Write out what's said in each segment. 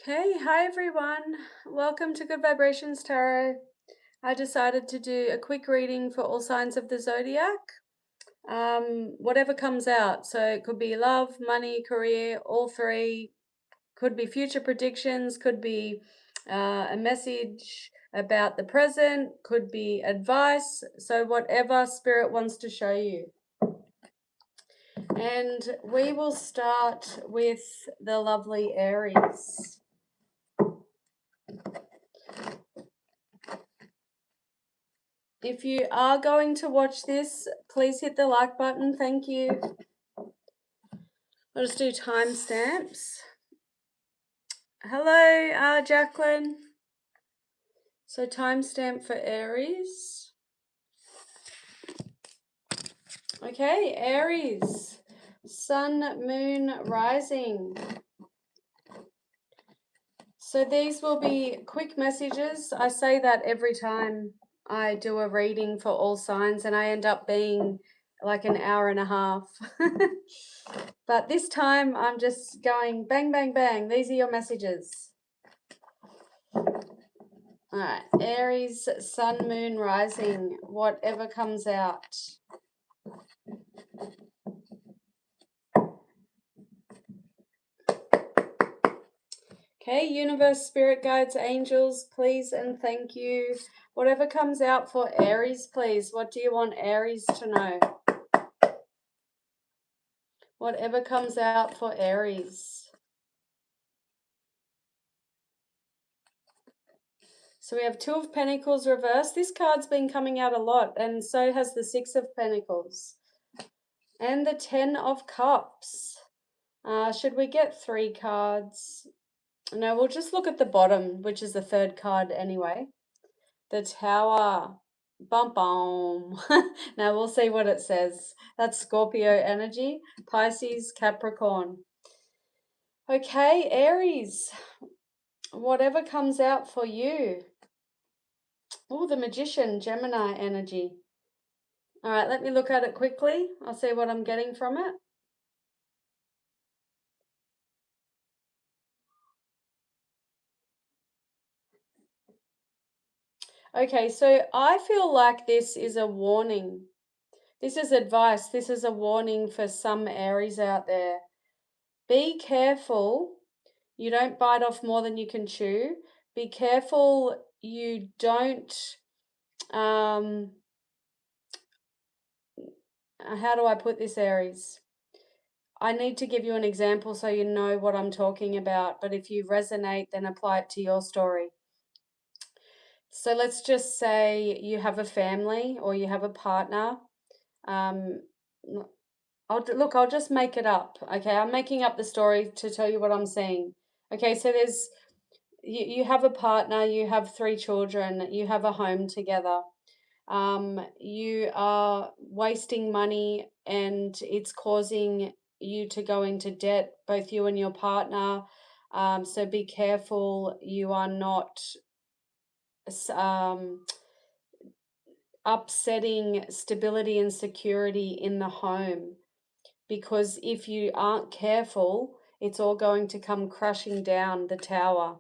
Okay, hi everyone. Welcome to Good Vibrations Tarot. I decided to do a quick reading for all signs of the zodiac. Whatever comes out. So it could be love, money, career, all three. Could be future predictions, could be a message about the present, could be advice. So whatever Spirit wants to show you. And we will start with the lovely Aries. If you are going to watch this, please hit the like button. Thank you. I'll just do timestamps. Hello, Jacqueline. So timestamp for Aries. Okay, Aries. Sun, moon, rising. So these will be quick messages. I say that every time I do a reading for all signs, and I end up being like an hour and a half. But this time I'm just going bang, bang, bang. These are your messages. All right, Aries, sun, moon, rising, whatever comes out. Okay, universe, spirit guides, angels, please and thank you. Whatever comes out for Aries, please. What do you want Aries to know? Whatever comes out for Aries. So we have Two of Pentacles reversed. This card's been coming out a lot, and so has the Six of Pentacles. And the Ten of Cups. Should we get 3 cards? No, we'll just look at the bottom, which is the 3rd card anyway. The Tower. Bum bum. Now we'll see what it says. That's Scorpio energy. Pisces, Capricorn. Okay, Aries. Whatever comes out for you. Oh, the Magician, Gemini energy. All right, let me look at it quickly. I'll see what I'm getting from it. Okay, so I feel like this is a warning. This is advice. This is a warning for some Aries out there. Be careful. You don't bite off more than you can chew. Be careful you don't, how do I put this, Aries? I need to give you an example so you know what I'm talking about, but if you resonate, then apply it to your story. So let's just say you have a family or you have a partner. I'll just make it up. Okay, I'm making up the story to tell you what I'm seeing. Okay, so you have a partner, you have 3 children, you have a home together. You are wasting money and it's causing you to go into debt, both you and your partner. So be careful you are not um, upsetting stability and security in the home, because if you aren't careful, it's all going to come crashing down the tower.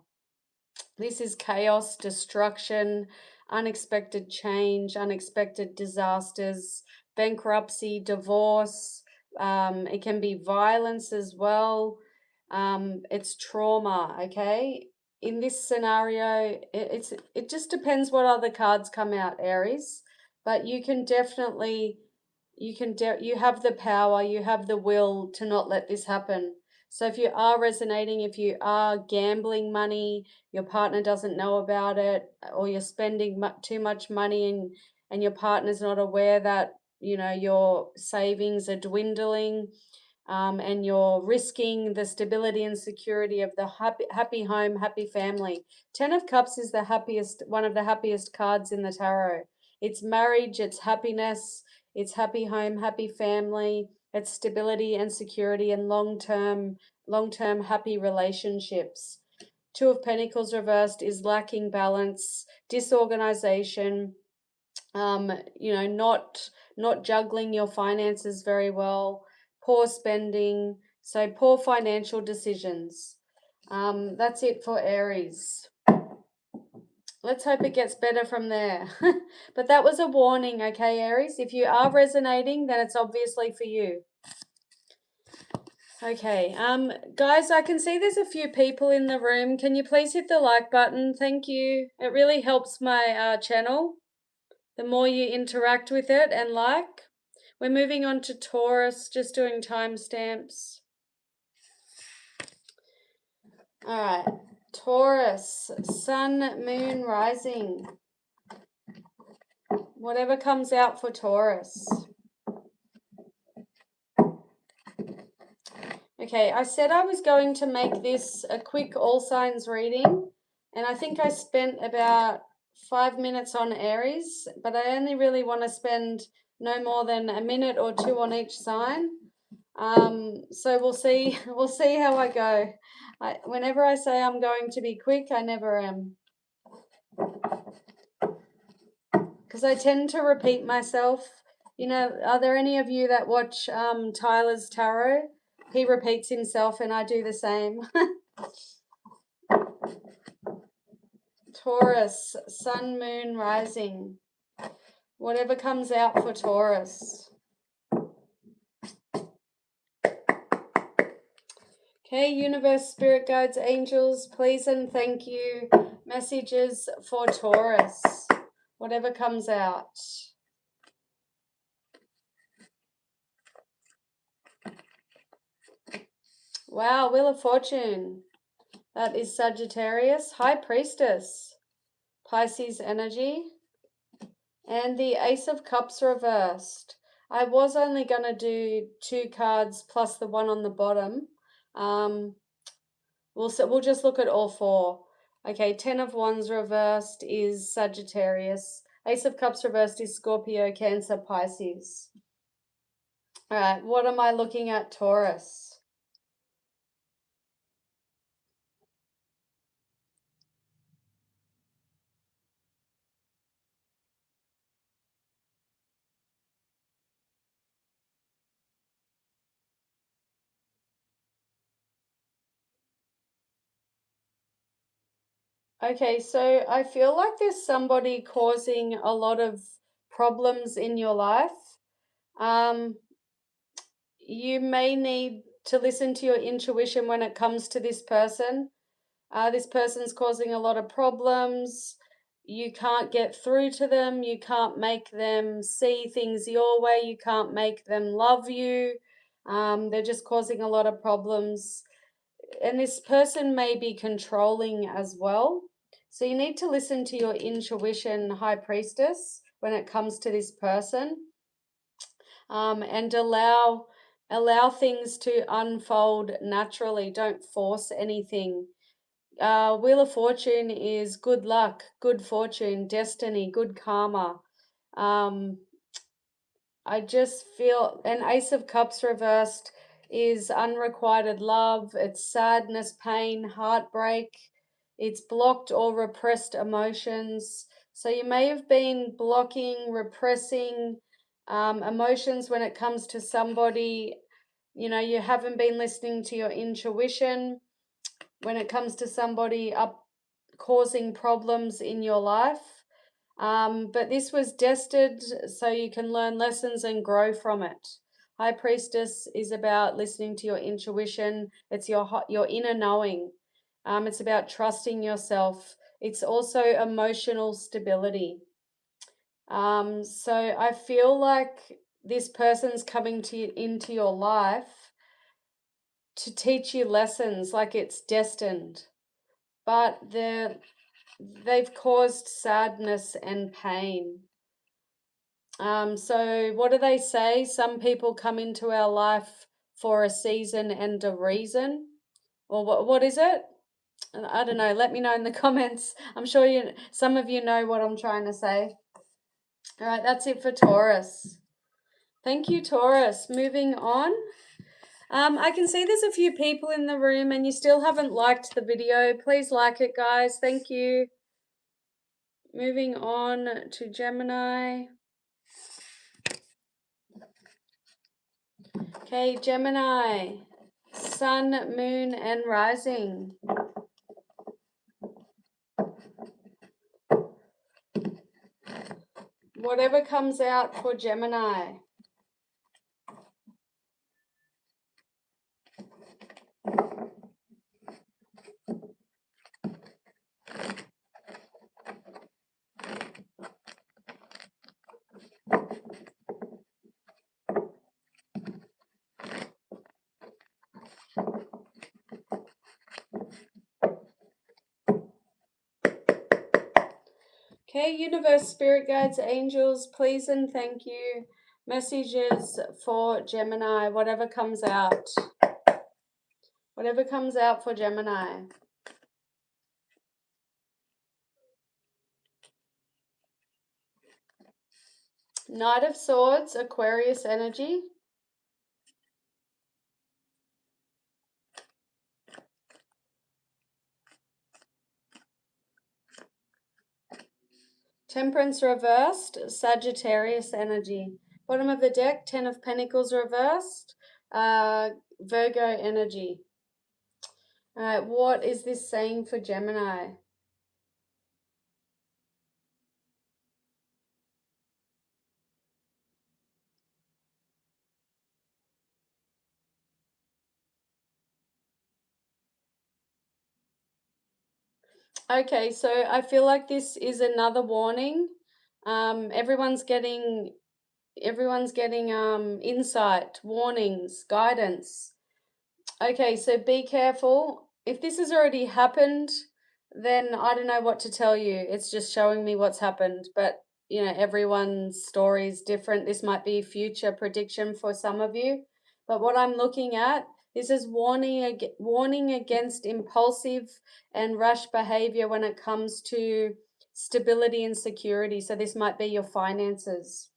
This is chaos, destruction, unexpected change, unexpected disasters, bankruptcy, divorce. It can be violence as well. It's trauma, okay? In this scenario, it just depends what other cards come out, Aries. But you can definitely, you have the power, you have the will to not let this happen. So if you are resonating, if you are gambling money, your partner doesn't know about it, or you're spending too much money and your partner's not aware that, you know, your savings are dwindling, and you're risking the stability and security of the happy home, happy family. 10 of Cups is the happiest, one of the happiest cards in the tarot. It's marriage, it's happiness, it's happy home, happy family, it's stability and security and long-term happy relationships. 2 of Pentacles reversed is lacking balance, disorganization, not juggling your finances very well, poor spending, so poor financial decisions. That's it for Aries. Let's hope it gets better from there. But that was a warning, okay, Aries? If you are resonating, then it's obviously for you. Okay, guys, I can see there's a few people in the room. Can you please hit the like button? Thank you. It really helps my channel. The more you interact with it and like. We're moving on to Taurus, just doing timestamps. All right, Taurus, Sun, Moon, Rising. Whatever comes out for Taurus. Okay, I said I was going to make this a quick all signs reading, and I think I spent about 5 minutes on Aries, but I only really want to spend no more than a minute or two on each sign. So we'll see how I go. Whenever I say I'm going to be quick, I never am. Because I tend to repeat myself. You know, are there any of you that watch Tyler's Tarot? He repeats himself and I do the same. Taurus, Sun, Moon, Rising. Whatever comes out for Taurus. Okay, universe, spirit guides, angels, please and thank you. Messages for Taurus. Whatever comes out. Wow, Wheel of Fortune. That is Sagittarius. High Priestess. Pisces energy. And the Ace of Cups reversed. I was only going to do 2 cards plus the one on the bottom. We'll just look at all 4. Okay, 10 of Wands reversed is Sagittarius. Ace of Cups reversed is Scorpio, Cancer, Pisces. All right, what am I looking at, Taurus? Okay, so I feel like there's somebody causing a lot of problems in your life. You may need to listen to your intuition when it comes to this person. This person's causing a lot of problems. You can't get through to them. You can't make them see things your way. You can't make them love you. They're just causing a lot of problems. And this person may be controlling as well. So you need to listen to your intuition, High Priestess, when it comes to this person, and allow things to unfold naturally. Don't force anything. Wheel of Fortune is good luck, good fortune, destiny, good karma. I just feel an Ace of Cups reversed is unrequited love. It's sadness, pain, heartbreak. It's blocked or repressed emotions. So you may have been blocking, repressing emotions when it comes to somebody. You know, you haven't been listening to your intuition when it comes to somebody causing problems in your life. But this was destined so you can learn lessons and grow from it. High Priestess is about listening to your intuition. It's your inner knowing. It's about trusting yourself. It's also emotional stability. So I feel like this person's coming into your life to teach you lessons, like it's destined. But they've caused sadness and pain. So what do they say? Some people come into our life for a season and a reason. Or what is it? I don't know. Let me know in the comments. I'm sure some of you know what I'm trying to say. All right, that's it for Taurus. Thank you, Taurus. Moving on. I can see there's a few people in the room and you still haven't liked the video. Please like it, guys. Thank you. Moving on to Gemini. Okay, Gemini. Sun, Moon, and Rising. Whatever comes out for Gemini. Okay, universe, spirit guides, angels, please and thank you. Messages for Gemini, whatever comes out. Whatever comes out for Gemini. Knight of Swords, Aquarius energy. Temperance reversed, Sagittarius energy. Bottom of the deck, Ten of Pentacles reversed, Virgo energy. All right, what is this saying for Gemini? Okay, so I feel like this is another warning. Everyone's getting insight, warnings, guidance. Okay, so be careful. If this has already happened, then I don't know what to tell you. It's just showing me what's happened. But, you know, everyone's story is different. This might be future prediction for some of you. But what I'm looking at, this is warning against impulsive and rash behavior when it comes to stability and security. So this might be your finances.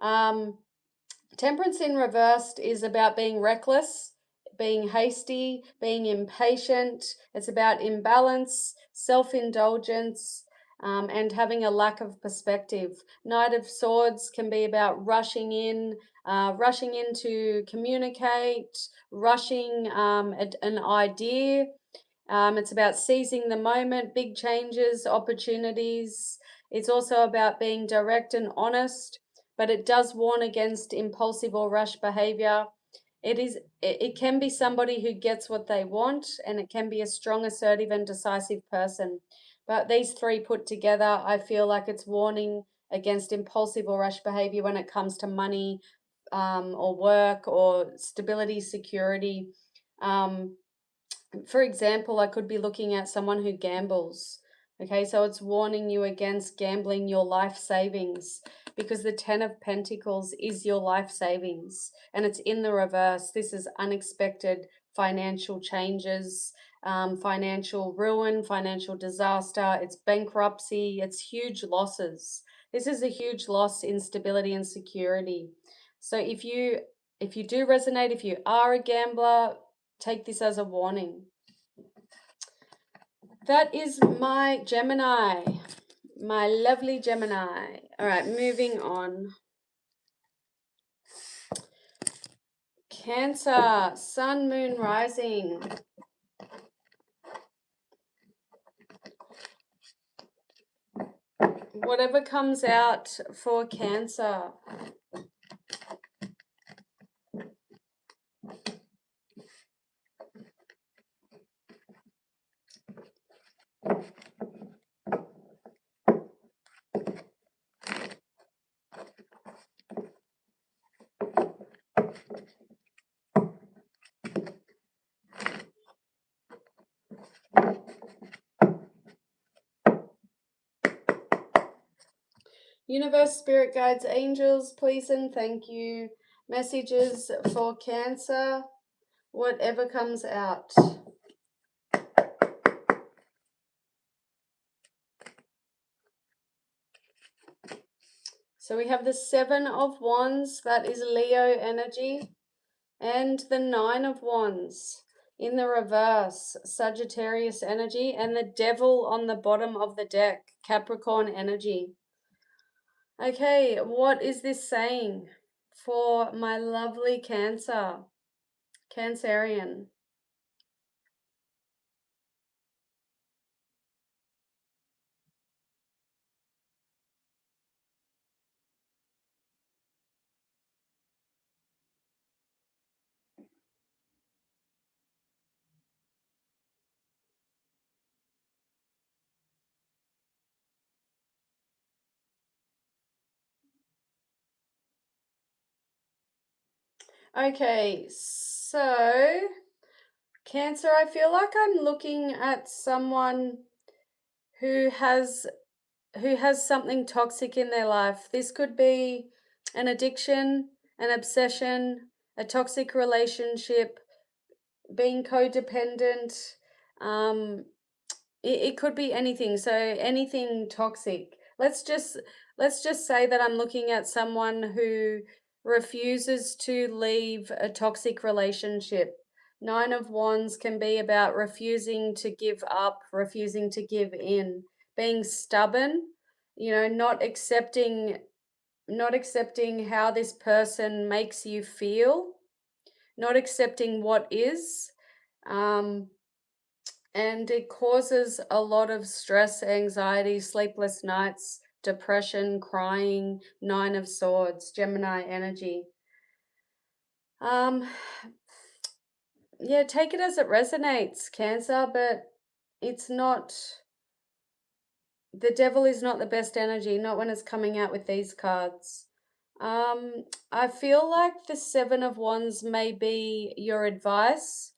Temperance in reversed is about being reckless, being hasty, being impatient. It's about imbalance, self-indulgence, and having a lack of perspective. Knight of Swords can be about rushing in to communicate, rushing an idea. It's about seizing the moment, big changes, opportunities. It's also about being direct and honest, but it does warn against impulsive or rash behavior. It can be somebody who gets what they want, and it can be a strong, assertive, and decisive person. But these three put together, I feel like it's warning against impulsive or rash behavior when it comes to money, or work, or stability, security. For example, I could be looking at someone who gambles. Okay, so it's warning you against gambling your life savings, because the Ten of Pentacles is your life savings and it's in the reverse. This is unexpected financial changes, financial ruin, financial disaster. It's bankruptcy, it's huge losses. This is a huge loss in stability and security. So if you do resonate, if you are a gambler, take this as a warning. That is my Gemini, my lovely Gemini. All right, moving on. Cancer, Sun, Moon, Rising. Whatever comes out for Cancer. Universe, spirit guides, angels, please and thank you. Messages for Cancer, whatever comes out. So we have the Seven of Wands, that is Leo energy, and the Nine of Wands in the reverse, Sagittarius energy, and the Devil on the bottom of the deck, Capricorn energy. Okay, what is this saying for my lovely Cancer, Cancerian? Okay, so Cancer, I feel like I'm looking at someone who has something toxic in their life. This could be an addiction, an obsession, a toxic relationship, being codependent. Um, it could be anything. So anything toxic. Let's just say that I'm looking at someone who refuses to leave a toxic relationship. Nine of Wands can be about refusing to give up, refusing to give in, being stubborn, not accepting how this person makes you feel, not accepting what is. Um, and it causes a lot of stress, anxiety, sleepless nights, depression, crying. Nine of Swords, Gemini energy. Yeah, take it as it resonates, Cancer, but it's not, the devil is not the best energy, not when it's coming out with these cards. I feel like the Seven of Wands may be your advice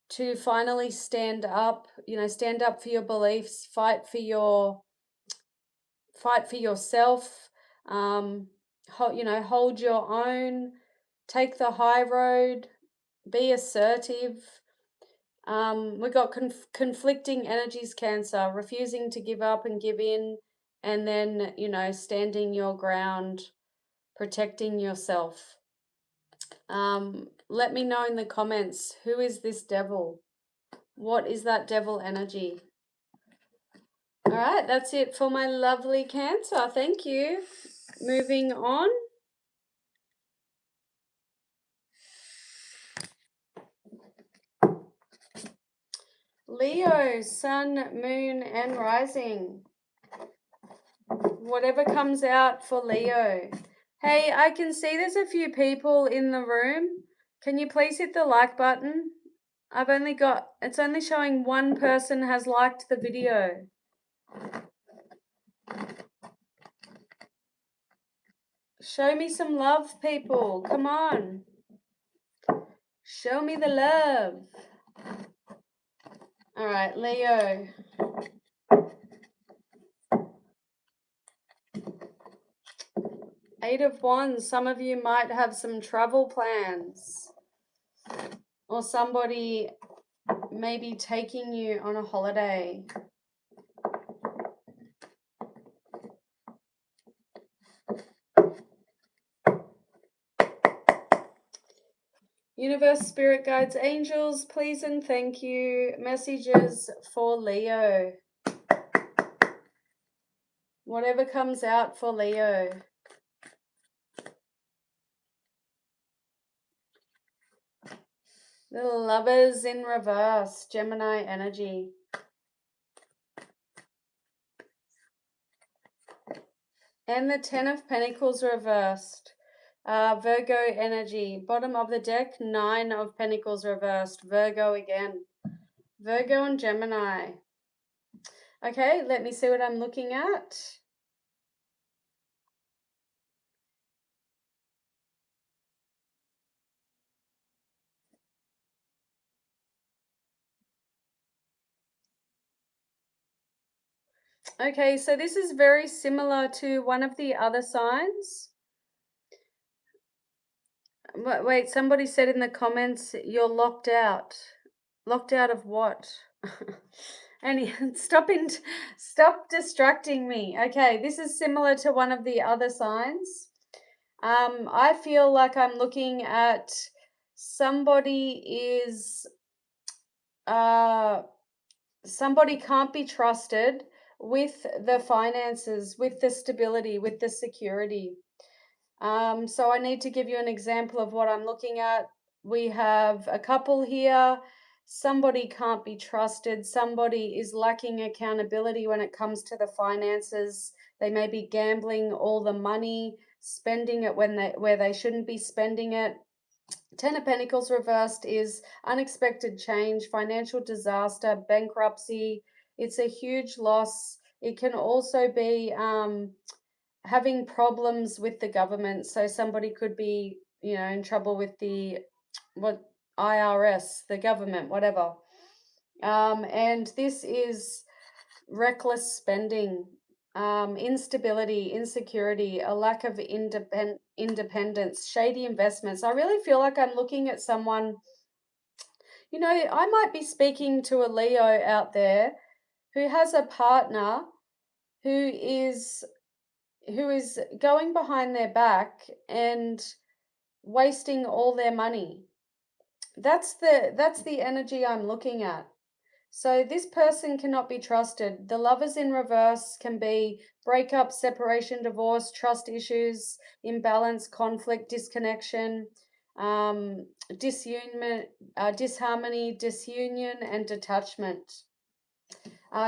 to finally stand up, stand up for your beliefs, fight for yourself, hold your own, take the high road, be assertive. We got conflicting energies, Cancer, refusing to give up and give in, and then, standing your ground, protecting yourself. Let me know in the comments, who is this devil? What is that devil energy? All right, that's it for my lovely Cancer. Thank you. Moving on. Leo, sun, moon, and rising. Whatever comes out for Leo. Hey, I can see there's a few people in the room. Can you please hit the like button? It's only showing one person has liked the video. Show me some love, people. Come on. Show me the love. All right, Leo. Eight of Wands. Some of you might have some travel plans. Or somebody may be taking you on a holiday. Universe, spirit guides, angels, please and thank you. Messages for Leo. Whatever comes out for Leo. The Lovers in reverse, Gemini energy. And the Ten of Pentacles reversed. Virgo energy. Bottom of the deck, Nine of Pentacles reversed. Virgo again. Virgo and Gemini. Okay, let me see what I'm looking at. Okay, so this is very similar to one of the other signs. Wait, somebody said in the comments, you're locked out. Locked out of what? And stop distracting me. Okay, this is similar to one of the other signs. I feel like I'm looking at somebody can't be trusted with the finances, with the stability, with the security. So I need to give you an example of what I'm looking at. We have a couple here. Somebody can't be trusted. Somebody is lacking accountability when it comes to the finances. They may be gambling all the money, spending it where they shouldn't be spending it. Ten of Pentacles reversed is unexpected change, financial disaster, bankruptcy. It's a huge loss. It can also be having problems with the government. So somebody could be you know, in trouble with the IRS, the government, whatever. And this is reckless spending, instability, insecurity, a lack of independence, shady investments. I really feel like I'm looking at someone, you know, I might be speaking to a Leo out there who has a partner who is going behind their back and wasting all their money. That's the energy I'm looking at. So this person cannot be trusted. The lovers in reverse can be breakup, separation, divorce, trust issues, imbalance, conflict, disconnection, disunion, disharmony, disunion, and detachment.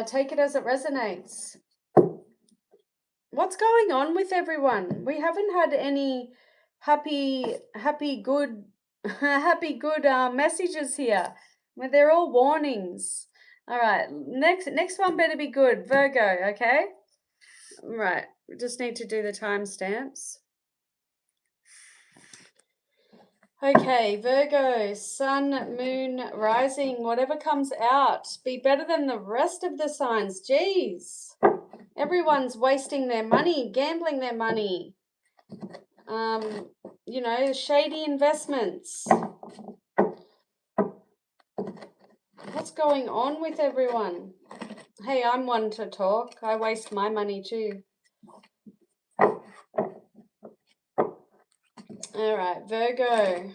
Take it as it resonates. What's going on with everyone? We haven't had any happy, good, happy, good messages here. Well, they're all warnings. All right, next one better be good. Virgo, okay? Right, we just need to do the timestamps. Okay, Virgo, sun, moon, rising, whatever comes out, be better than the rest of the signs. Jeez. Everyone's wasting their money, gambling their money. You know, shady investments. What's going on with everyone? Hey, I'm one to talk. I waste my money too. All right, Virgo.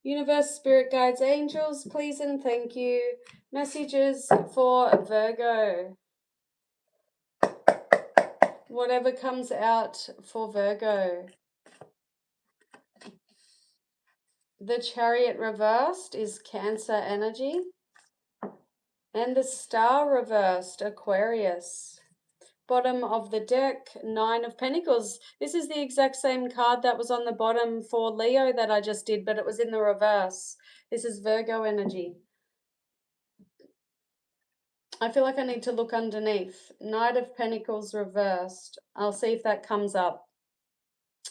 Universe, spirit guides, angels, please and thank you. Messages for Virgo. Whatever comes out for Virgo. The Chariot reversed is Cancer energy. And the Star reversed, Aquarius. Bottom of the deck, Nine of Pentacles. This is the exact same card that was on the bottom for Leo that I just did, but it was in the reverse. This is Virgo energy. I feel like I need to look underneath. Knight of Pentacles reversed. I'll see if that comes up.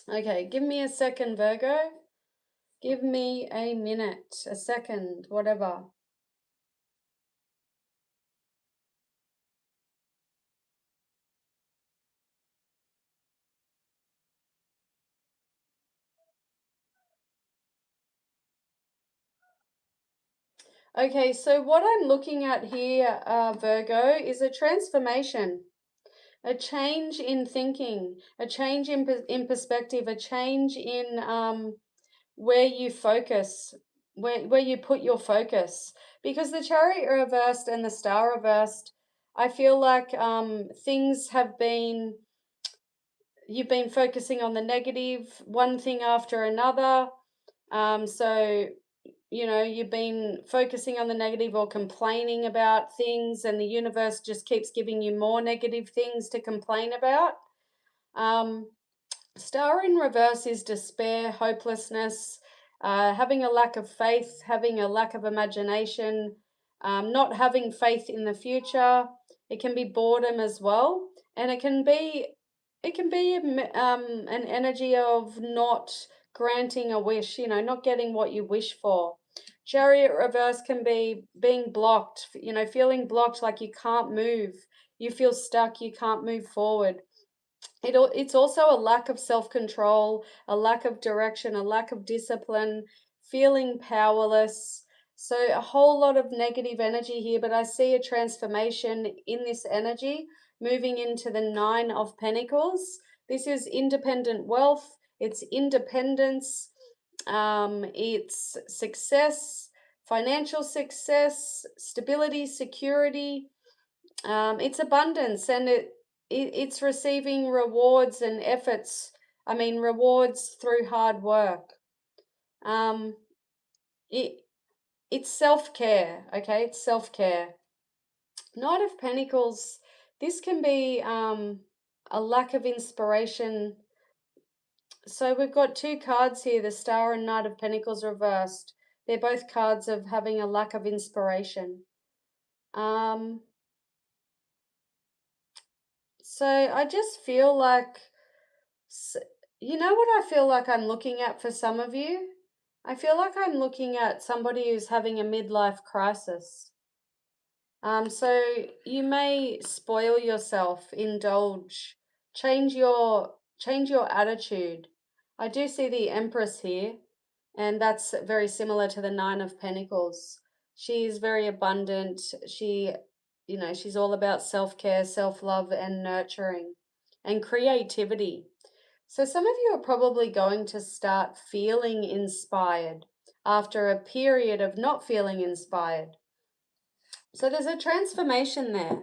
Okay, give me a second, Virgo. Give me a minute, a second, whatever. Okay, so what I'm looking at here, Virgo, is a transformation. A change in thinking, a change in perspective, a change in where you focus, where you put your focus. Because the Chariot reversed and the Star reversed, I feel like things have been, you've been focusing on the negative, one thing after another. So, you know, you've been focusing on the negative or complaining about things, and the universe just keeps giving you more negative things to complain about. Star in reverse is despair, hopelessness, having a lack of faith, having a lack of imagination, not having faith in the future. It can be boredom as well, and it can be an energy of not granting a wish, you know, not getting what you wish for. Chariot reverse can be being blocked, you know, feeling blocked, like you can't move, you feel stuck, you can't move forward. It's also a lack of self-control, a lack of direction, a lack of discipline, feeling powerless. So a whole lot of negative energy here, but I see a transformation in this energy moving into the Nine of Pentacles. This is independent wealth, it's independence, it's success, financial success, stability, security, it's abundance, and it's receiving rewards and efforts. I mean, rewards through hard work. Um, it's self-care, okay? It's self-care. Knight of Pentacles, this can be a lack of inspiration. So we've got two cards here, the Star and Knight of Pentacles reversed. They're both cards of having a lack of inspiration. So I just feel like, you know what I feel like I'm looking at for some of you? I feel like I'm looking at somebody who's having a midlife crisis. So you may spoil yourself, indulge, change your attitude. I do see the Empress here, and that's very similar to the Nine of Pentacles. She is very abundant. She's all about self-care, self-love, and nurturing, and creativity. So some of you are probably going to start feeling inspired after a period of not feeling inspired. So there's a transformation there.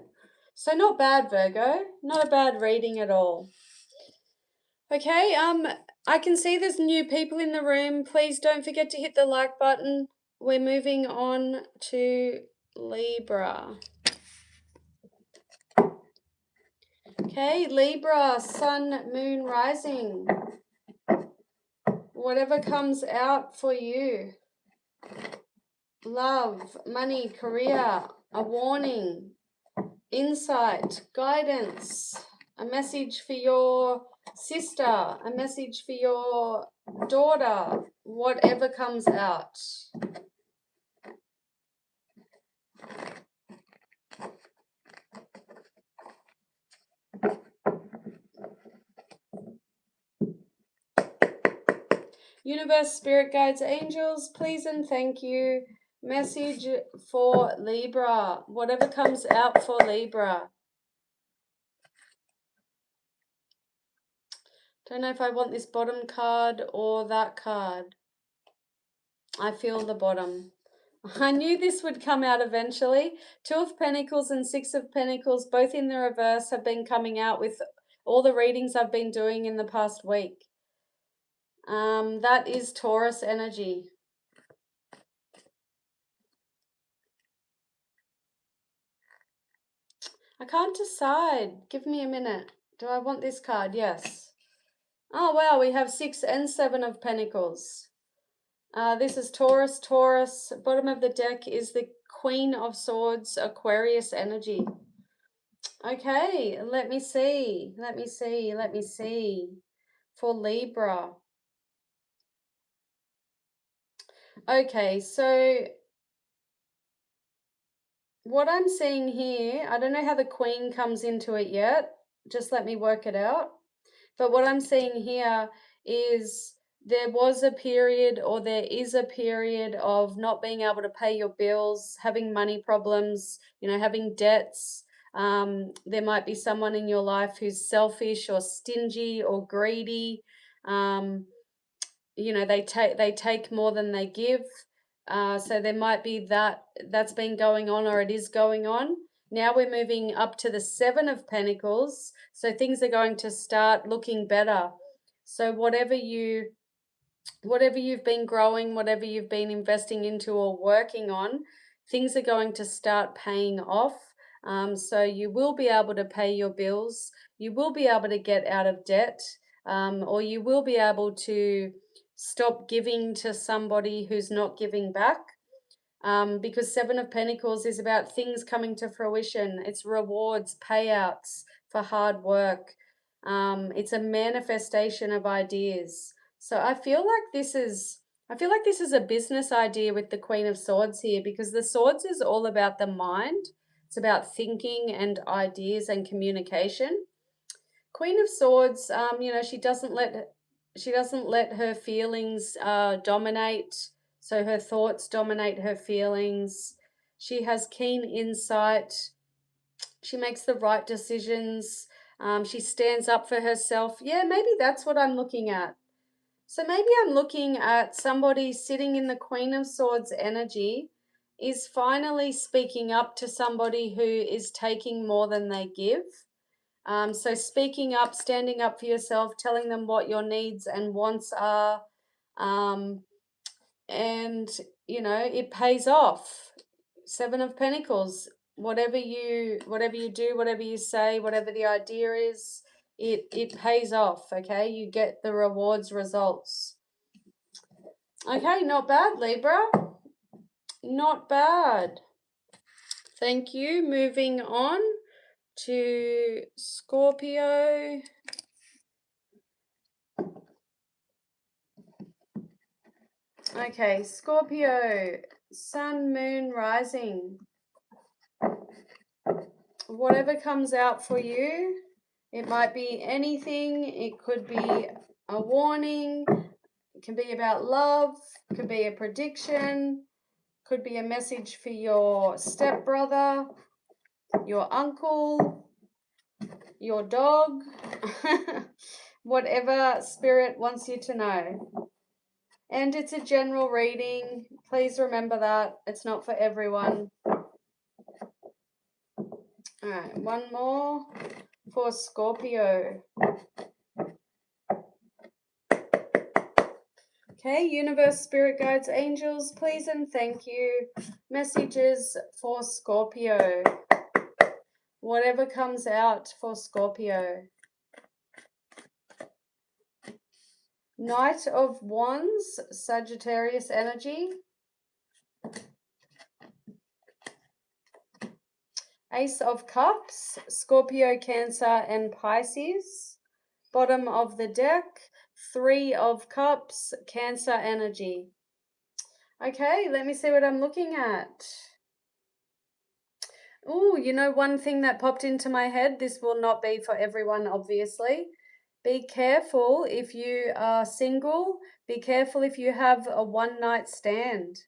So not bad, Virgo. Not a bad reading at all. Okay, I can see there's new people in the room. Please don't forget to hit the like button. We're moving on to Libra. Okay, Libra, Sun, Moon, Rising. Whatever comes out for you. Love, money, career, a warning, insight, guidance, a message for your sister, a message for your daughter, whatever comes out. Universe, spirit guides, angels, please and thank you. Message for Libra, whatever comes out for Libra. Don't know if I want this bottom card or that card. I feel the bottom. I knew this would come out eventually. Two of Pentacles and Six of Pentacles, both in the reverse, have been coming out with all the readings I've been doing in the past week. That is Taurus energy. I can't decide. Give me a minute. Do I want this card? Yes. Oh, wow, we have 6 and 7 of Pentacles. This is Taurus. Taurus. Bottom of the deck is the Queen of Swords, Aquarius energy. Okay, let me see. For Libra. Okay, so what I'm seeing here, I don't know how the Queen comes into it yet. Just let me work it out. But what I'm seeing here is there was a period, or there is a period of not being able to pay your bills, having money problems, having debts. There might be someone in your life who's selfish or stingy or greedy. They take more than they give. So there might be that's been going on, or it is going on. Now we're moving up to the 7 of Pentacles, so things are going to start looking better. So whatever you've been growing, whatever you've been investing into or working on, things are going to start paying off. So you will be able to pay your bills, you will be able to get out of debt, or you will be able to stop giving to somebody who's not giving back. Because 7 of Pentacles is about things coming to fruition. It's rewards, payouts for hard work. It's a manifestation of ideas. So I feel like this is a business idea with the Queen of Swords here, because the Swords is all about the mind. It's about thinking and ideas and communication. Queen of Swords, she doesn't let her feelings dominate. So her thoughts dominate her feelings. She has keen insight. She makes the right decisions. She stands up for herself. Yeah, maybe that's what I'm looking at. So maybe I'm looking at somebody sitting in the Queen of Swords energy is finally speaking up to somebody who is taking more than they give. So speaking up, standing up for yourself, telling them what your needs and wants are, and it pays off. 7 of Pentacles. Whatever you do, whatever you say, whatever the idea is, it pays off. Okay, you get the rewards, results. Okay, not bad, Libra. Not bad. Thank you. Moving on to Scorpio. Okay, Scorpio, Sun, Moon, Rising. Whatever comes out for you, it might be anything. It could be a warning. It can be about love. It could be a prediction. Could be a message for your stepbrother, your uncle, your dog. Whatever Spirit wants you to know. And it's a general reading. Please remember that. It's not for everyone. All right, one more for Scorpio. Okay, universe, spirit guides, angels, please and thank you. Messages for Scorpio. Whatever comes out for Scorpio. Knight of Wands, Sagittarius energy. Ace of Cups, Scorpio, Cancer, and Pisces. Bottom of the deck, Three of Cups, Cancer energy. Okay, let me see what I'm looking at. Oh, you know, one thing that popped into my head, this will not be for everyone, obviously. Be careful if you are single. Be careful if you have a one-night stand,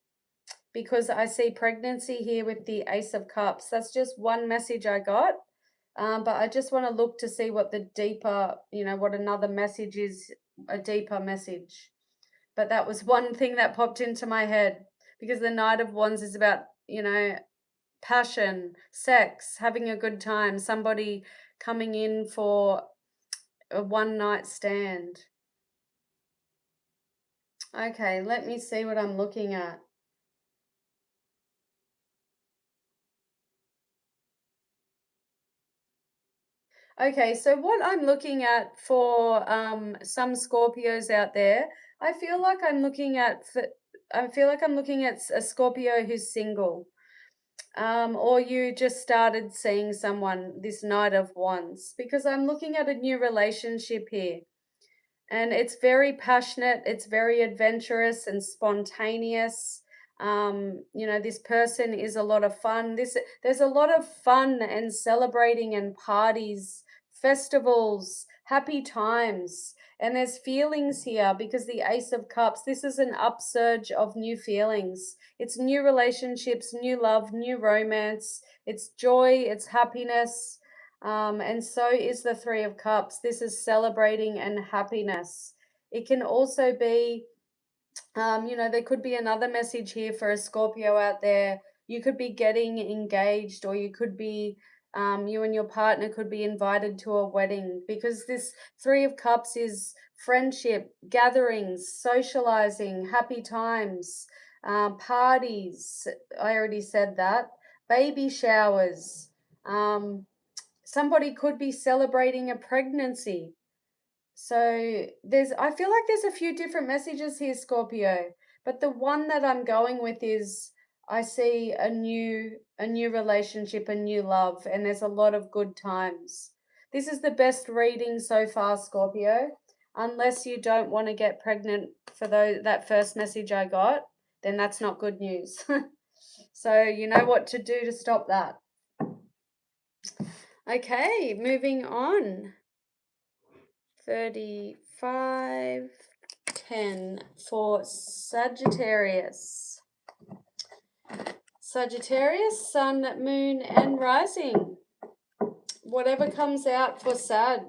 because I see pregnancy here with the Ace of Cups. That's just one message I got. But I just want to look to see what the deeper, what another message is, a deeper message. But that was one thing that popped into my head, because the Knight of Wands is about, passion, sex, having a good time, somebody coming in for a one-night stand. Okay, let me see what I'm looking at. Okay, so what I'm looking at for some Scorpios out there, I feel like I'm looking at a Scorpio who's single. Or you just started seeing someone, this Knight of Wands, because I'm looking at a new relationship here. And it's very passionate, it's very adventurous and spontaneous. This person is a lot of fun. There's a lot of fun and celebrating and parties, festivals, happy times. And there's feelings here, because the Ace of Cups, this is an upsurge of new feelings. It's new relationships, new love, new romance. It's joy, it's happiness. And so is the Three of Cups. This is celebrating and happiness. It can also be, there could be another message here for a Scorpio out there. You could be getting engaged, or you could be, you and your partner could be invited to a wedding, because this Three of Cups is friendship, gatherings, socializing, happy times, parties. I already said that. Baby showers. Somebody could be celebrating a pregnancy. So I feel like there's a few different messages here, Scorpio, but the one that I'm going with is, I see a new relationship, a new love, and there's a lot of good times. This is the best reading so far, Scorpio. Unless you don't want to get pregnant for that first message I got, then that's not good news. So you know what to do to stop that. Okay, moving on. 35:10 for Sagittarius. Sagittarius, Sun, Moon, and Rising. Whatever comes out for Sag.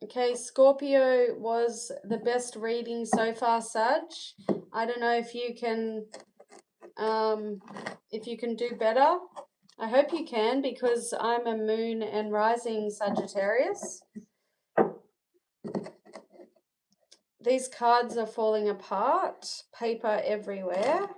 Okay, Scorpio was the best reading so far, Sag. I don't know if you can do better. I hope you can, because I'm a Moon and Rising Sagittarius. These cards are falling apart. Paper everywhere.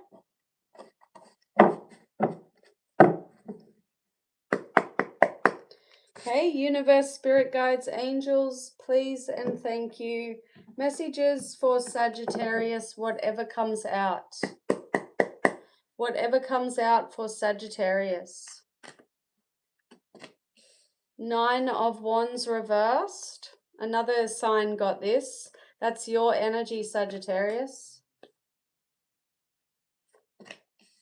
Okay, universe, spirit guides, angels, please and thank you. Messages for Sagittarius, whatever comes out. Whatever comes out for Sagittarius. Nine of Wands reversed. Another sign got this. That's your energy, Sagittarius.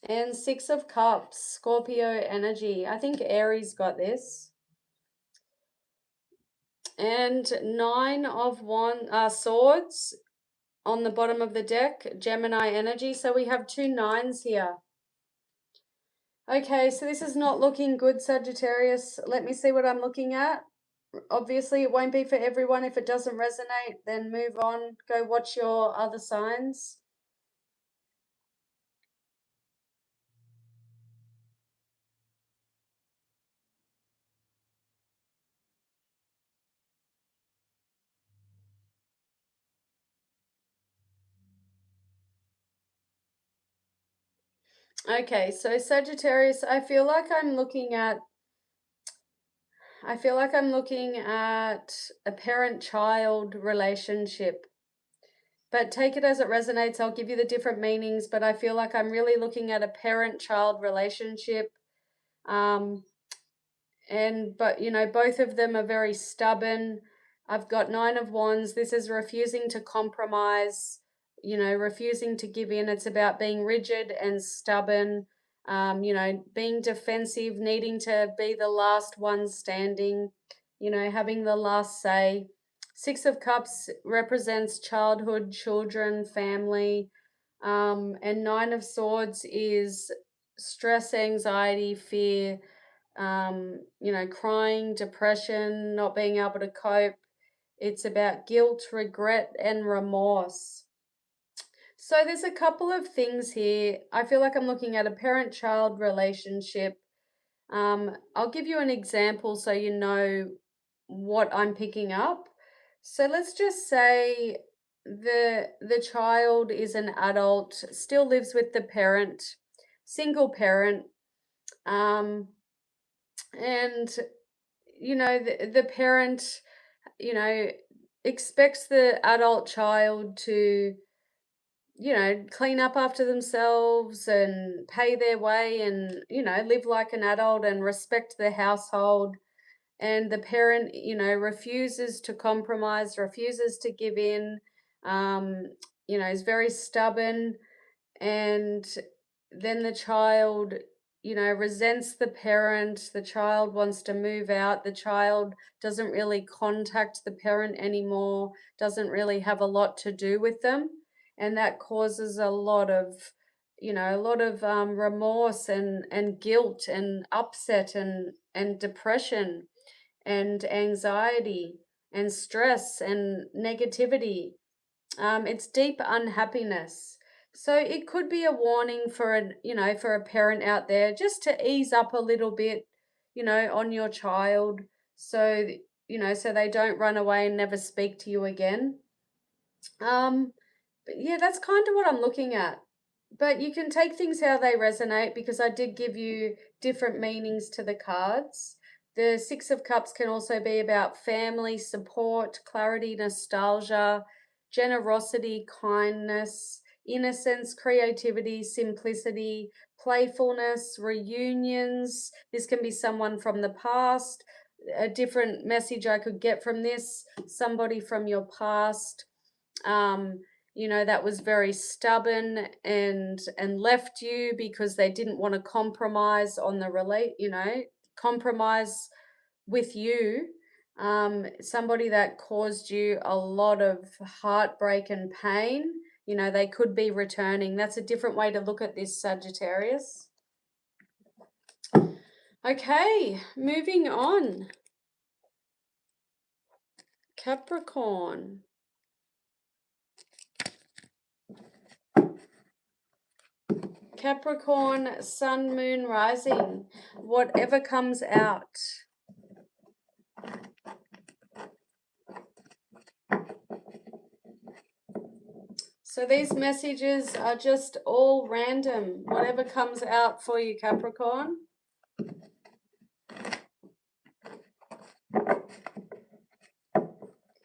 And Six of Cups, Scorpio energy. I think Aries got this. And Nine of Swords on the bottom of the deck, Gemini energy. So we have two nines here. Okay, so this is not looking good, Sagittarius. Let me see what I'm looking at. Obviously, it won't be for everyone. If it doesn't resonate, then move on. Go watch your other signs. Okay, so Sagittarius, I feel like I'm looking at a parent-child relationship. But take it as it resonates. I'll give you the different meanings, but I feel like I'm really looking at a parent-child relationship. But you know, both of them are very stubborn. I've got Nine of Wands. This is refusing to compromise, you know, refusing to give in. It's about being rigid and stubborn, you know, being defensive, needing to be the last one standing, you know, having the last say. Six of Cups represents childhood, children, family. And Nine of Swords is stress, anxiety, fear, you know, crying, depression, not being able to cope. It's about guilt, regret, and remorse. So there's a couple of things here. I feel like I'm looking at a parent-child relationship. I'll give you an example so you know what I'm picking up. So let's just say the child is an adult, still lives with the parent, single parent, um, and you know the parent, you know, expects the adult child to, you know, clean up after themselves and pay their way and, you know, live like an adult and respect the household. And the parent, you know, refuses to compromise, refuses to give in, um, you know, is very stubborn. And then the child, you know, resents the parent. The child wants to move out. The child doesn't really contact the parent anymore, doesn't really have a lot to do with them. And that causes a lot of, you know, a lot of remorse and guilt and upset and depression and anxiety and stress and negativity. It's deep unhappiness. So it could be a warning for you know, for a parent out there just to ease up a little bit, you know, on your child, so you know, so they don't run away and never speak to you again. Um, but yeah, that's kind of what I'm looking at. But you can take things how they resonate because I did give you different meanings to the cards. The Six of Cups can also be about family, support, clarity, nostalgia, generosity, kindness, innocence, creativity, simplicity, playfulness, reunions. This can be someone from the past. A different message I could get from this, somebody from your past, um, you know, that was very stubborn and left you because they didn't want to compromise on the you know, compromise with you. Somebody that caused you a lot of heartbreak and pain, you know, they could be returning. That's a different way to look at this, Sagittarius. Okay, moving on. Capricorn. Capricorn, sun, moon, rising, whatever comes out. So these messages are just all random, whatever comes out for you, Capricorn.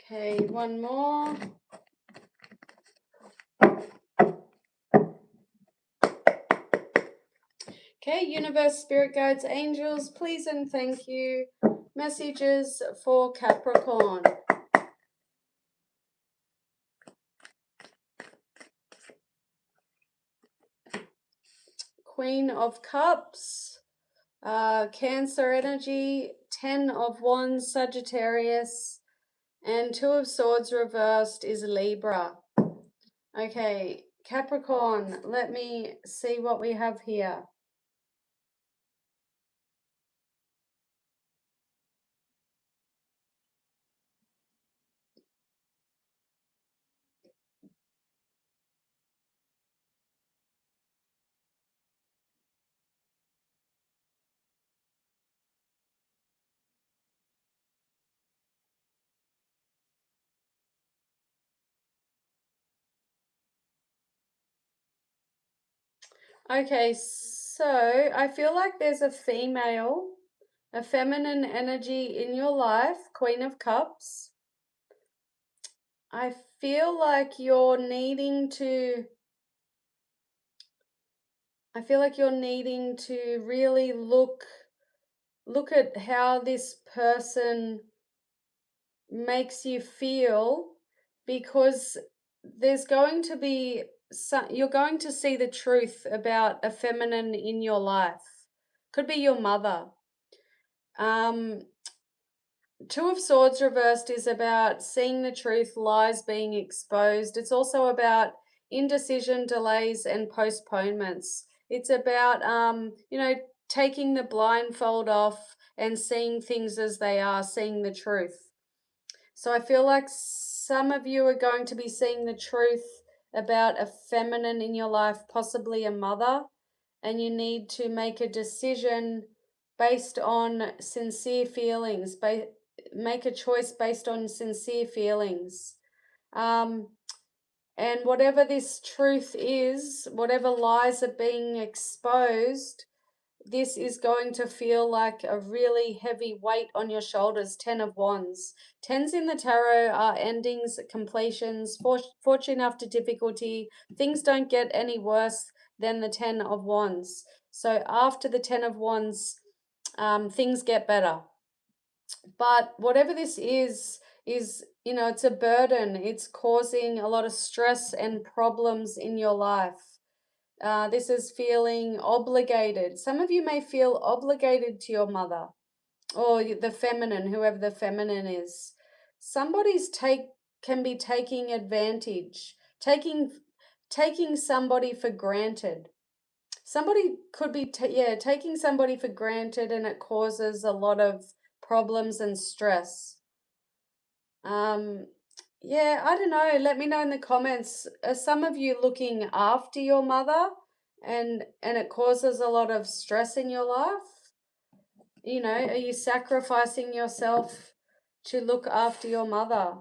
Okay, one more. Okay, universe, spirit guides, angels, please and thank you. Messages for Capricorn. Queen of Cups, Cancer energy, 10 of Wands, Sagittarius, and 2 of Swords reversed is Libra. Okay, Capricorn, let me see what we have here. Okay, so I feel like there's a female, a feminine energy in your life, Queen of Cups. I feel like you're needing to really look at how this person makes you feel, because there's going to be you're going to see the truth about a feminine in your life. Could be your mother. Two of Swords reversed is about seeing the truth, lies being exposed. It's also about indecision, delays, and postponements. It's about, taking the blindfold off and seeing things as they are, seeing the truth. So I feel like some of you are going to be seeing the truth about a feminine in your life, possibly a mother, and you need to make a decision based on sincere feelings, make a choice based on sincere feelings. And whatever this truth is, whatever lies are being exposed, this is going to feel like a really heavy weight on your shoulders. 10 of Wands. Tens in the tarot are endings, completions, fortune after difficulty. Things don't get any worse than the 10 of Wands. So after the 10 of Wands, things get better. But whatever this is, it's a burden. It's causing a lot of stress and problems in your life. This is feeling obligated. Some of you may feel obligated to your mother or the feminine, whoever the feminine is. Somebody's can be taking advantage, taking somebody for granted. Somebody could be taking somebody for granted, and it causes a lot of problems and stress. Yeah, I don't know. Let me know in the comments. Are some of you looking after your mother and it causes a lot of stress in your life? Are you sacrificing yourself to look after your mother?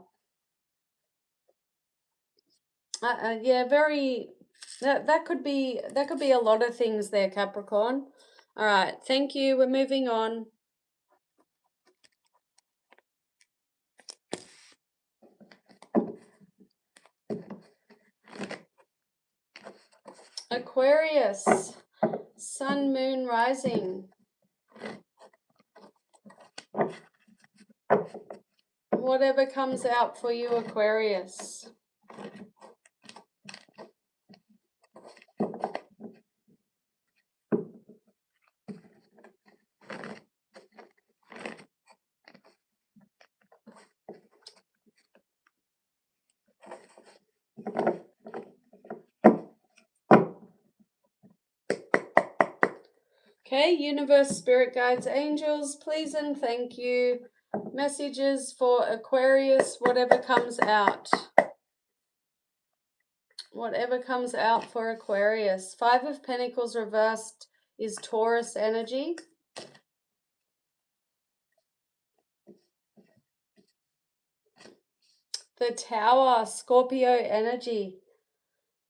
Yeah, that could be a lot of things there, Capricorn. All right, thank you. We're moving on. Aquarius, Sun, Moon, Rising. Whatever comes out for you, Aquarius. Okay, universe, spirit guides, angels, please and thank you. Messages for Aquarius, whatever comes out. Whatever comes out for Aquarius. 5 of Pentacles reversed is Taurus energy. The Tower, Scorpio energy.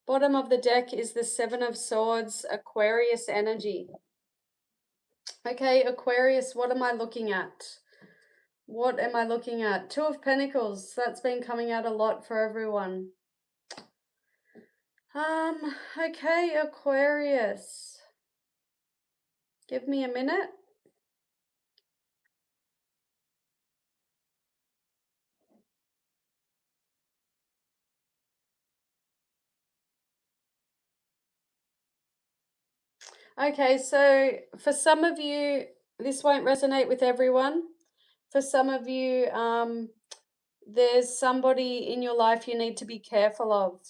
Bottom of the deck is the 7 of Swords, Aquarius energy. Okay, Aquarius, what am I looking at? What am I looking at? 2 of Pentacles. That's been coming out a lot for everyone. Okay, Aquarius. Give me a minute. Okay, so for some of you, this won't resonate with everyone. For some of you, there's somebody in your life you need to be careful of,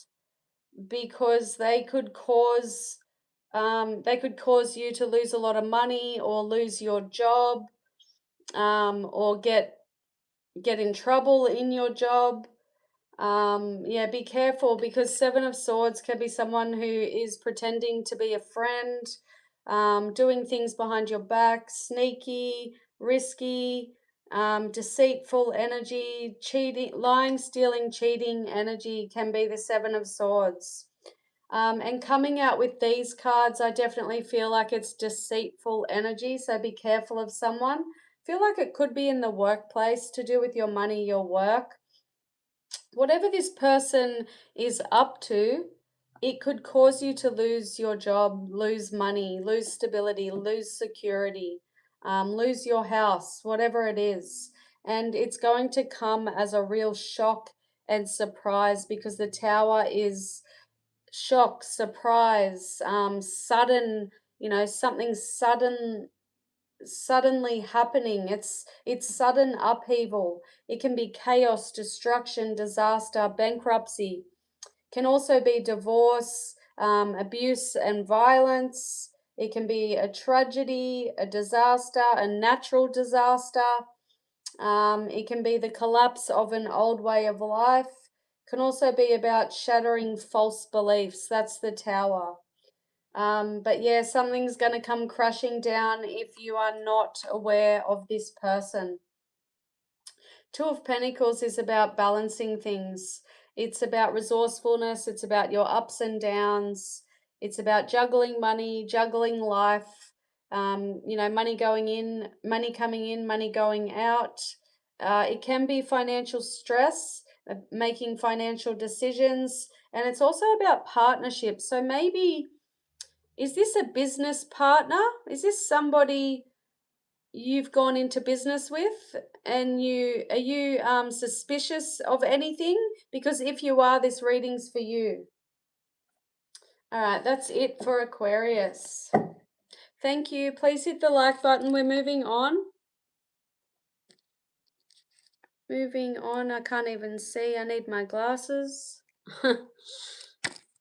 because they could cause you to lose a lot of money or lose your job, or get in trouble in your job. Yeah, be careful, because Seven of Swords can be someone who is pretending to be a friend, doing things behind your back, sneaky, risky, deceitful energy, cheating, lying, stealing, cheating energy can be the Seven of Swords. And coming out with these cards, I definitely feel like it's deceitful energy, so be careful of someone. Feel like it could be in the workplace, to do with your money, your work. Whatever this person is up to, it could cause you to lose your job, lose money, lose stability, lose security, lose your house, whatever it is. And it's going to come as a real shock and surprise, because the Tower is shock, surprise, sudden, something suddenly happening. It's sudden upheaval. It can be chaos, destruction, disaster, bankruptcy. Can also be divorce, abuse and violence. It can be a tragedy, a disaster, a natural disaster. It can be the collapse of an old way of life. Can also be about shattering false beliefs. That's the Tower. But yeah, something's going to come crashing down if you are not aware of this person. Two of Pentacles is about balancing things. It's about resourcefulness. It's about your ups and downs. It's about juggling money, juggling life. Money going in, money coming in, money going out. It can be financial stress, making financial decisions. And it's also about partnerships. So maybe, is this a business partner? Is this somebody you've gone into business with, and are you suspicious of anything? Because if you are, this reading's for you. All right, that's it for Aquarius. Thank you. Please hit the like button. We're moving on. Moving on. I can't even see. I need my glasses. All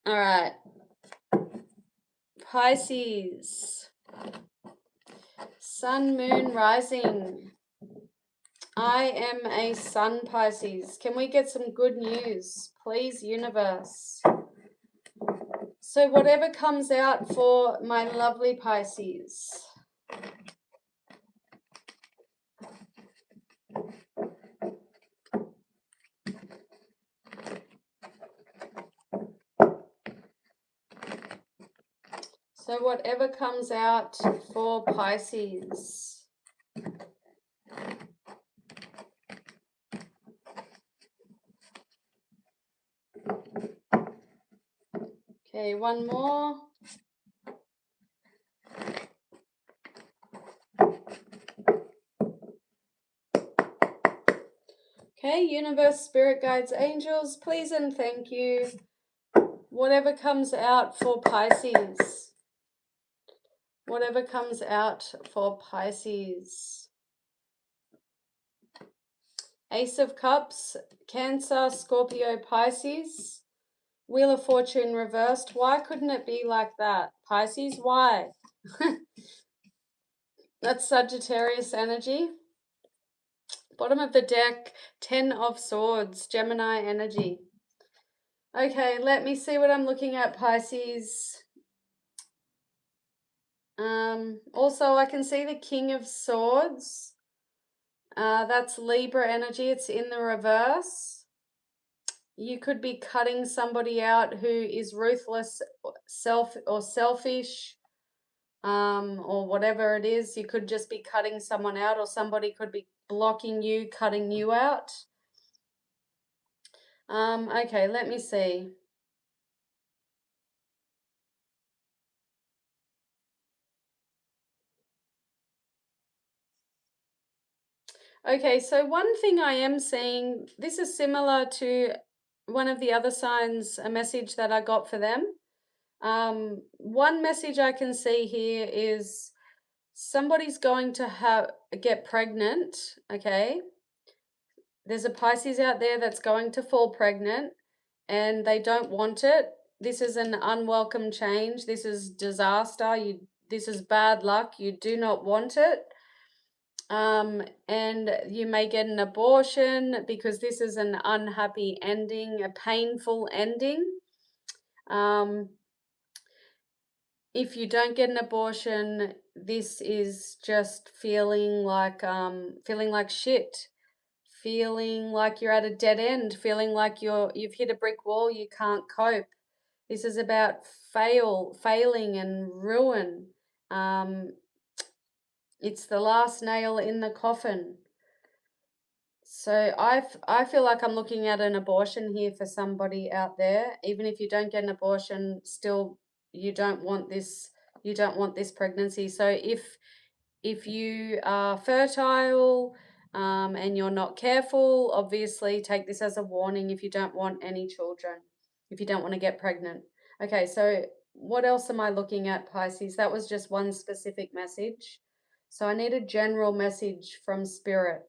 right. Pisces. Sun, moon, rising. I am a Sun Pisces. Can we get some good news? Please, universe. So whatever comes out for my lovely Pisces. So whatever comes out for Pisces. Okay, one more. Okay, universe, spirit guides, angels, please and thank you. Whatever comes out for Pisces. Whatever comes out for Pisces. Ace of Cups, Cancer, Scorpio, Pisces. Wheel of Fortune reversed. Why couldn't it be like that? Pisces, why? That's Sagittarius energy. Bottom of the deck, 10 of Swords, Gemini energy. Okay, let me see what I'm looking at, Pisces. Also, I can see the King of Swords. That's Libra energy. It's in the reverse. You could be cutting somebody out who is ruthless, selfish, or whatever it is. You could just be cutting someone out, or somebody could be blocking you, cutting you out. Okay, let me see. Okay, so one thing I am seeing, this is similar to one of the other signs, a message that I got for them. One message I can see here is somebody's going to get pregnant, okay? There's a Pisces out there that's going to fall pregnant and they don't want it. This is an unwelcome change. This is disaster. This is bad luck. You do not want it. And you may get an abortion because this is an unhappy ending, a painful ending. If you don't get an abortion, this is just feeling like shit, feeling like you're at a dead end, feeling like you've hit a brick wall, you can't cope. This is about failing and ruin. It's the last nail in the coffin. So I feel like I'm looking at an abortion here for somebody out there. Even if you don't get an abortion, still you don't want this pregnancy. So if you are fertile and you're not careful, obviously take this as a warning if you don't want any children, if you don't want to get pregnant. Okay, so what else am I looking at, Pisces? That was just one specific message. So I need a general message from Spirit.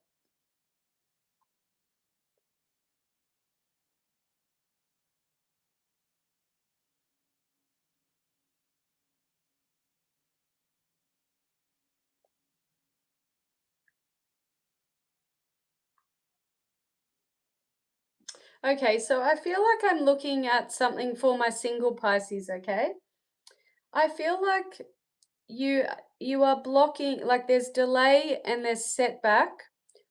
Okay, so I feel like I'm looking at something for my single Pisces, okay? I feel like you you are blocking, like there's delay and there's setback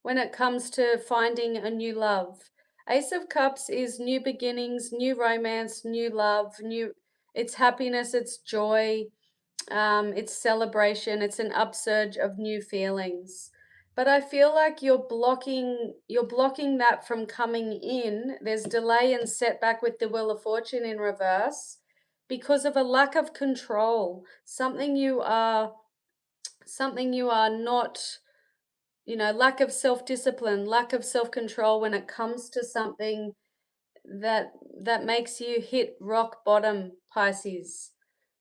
when it comes to finding a new love. Ace of Cups is new beginnings, new romance, new love, it's happiness, it's joy, it's celebration, it's an upsurge of new feelings. But I feel like you're blocking that from coming in. There's delay and setback with the Wheel of Fortune in reverse because of a lack of control. Something you are not, lack of self-discipline, lack of self-control when it comes to something that that makes you hit rock bottom, Pisces.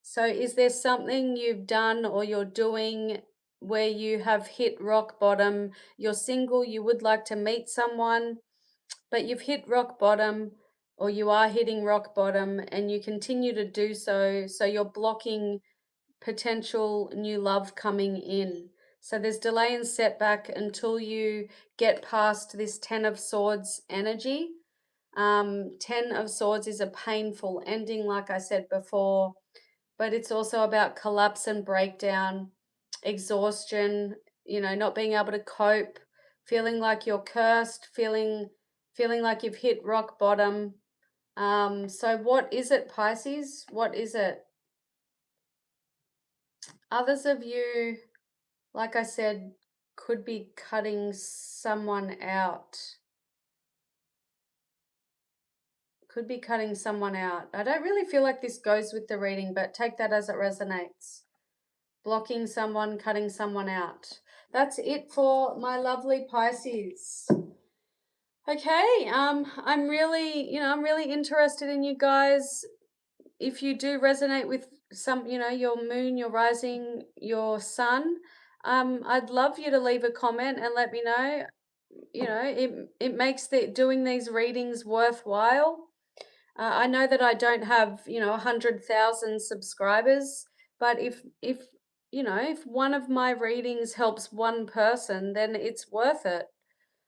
So is there something you've done or you're doing where you have hit rock bottom? You're single, you would like to meet someone, but you've hit rock bottom, or you are hitting rock bottom and you continue to do so, so you're blocking potential new love coming in. So there's delay and setback until you get past this 10 of Swords energy. 10 of Swords is a painful ending, like I said before, but it's also about collapse and breakdown, exhaustion, not being able to cope, feeling like you're cursed, feeling like you've hit rock bottom. So what is it, Pisces? What is it? Others of you, like I said, could be cutting someone out. Could be cutting someone out. I don't really feel like this goes with the reading, but take that as it resonates. Blocking someone, cutting someone out. That's it for my lovely Pisces. Okay, I'm really interested in you guys. If you do resonate with your moon, your rising, your sun, I'd love you to leave a comment and let me know. It makes doing these readings worthwhile. I know that I don't have 100,000 subscribers, but if one of my readings helps one person, then it's worth it.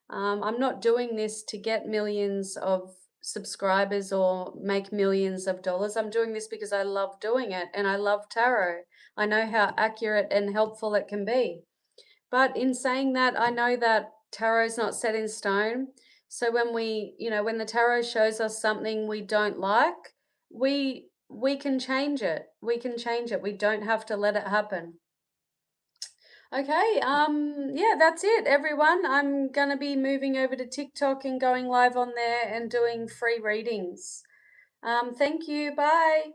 I'm not doing this to get millions of subscribers or make millions of dollars. I'm doing this because I love doing it and I love tarot. I know how accurate and helpful it can be. But in saying that, I know that tarot is not set in stone. So when the tarot shows us something we don't like, we can change it. We can change it. We don't have to let it happen. Okay, yeah, that's it, everyone. I'm gonna be moving over to TikTok and going live on there and doing free readings. Thank you. Bye.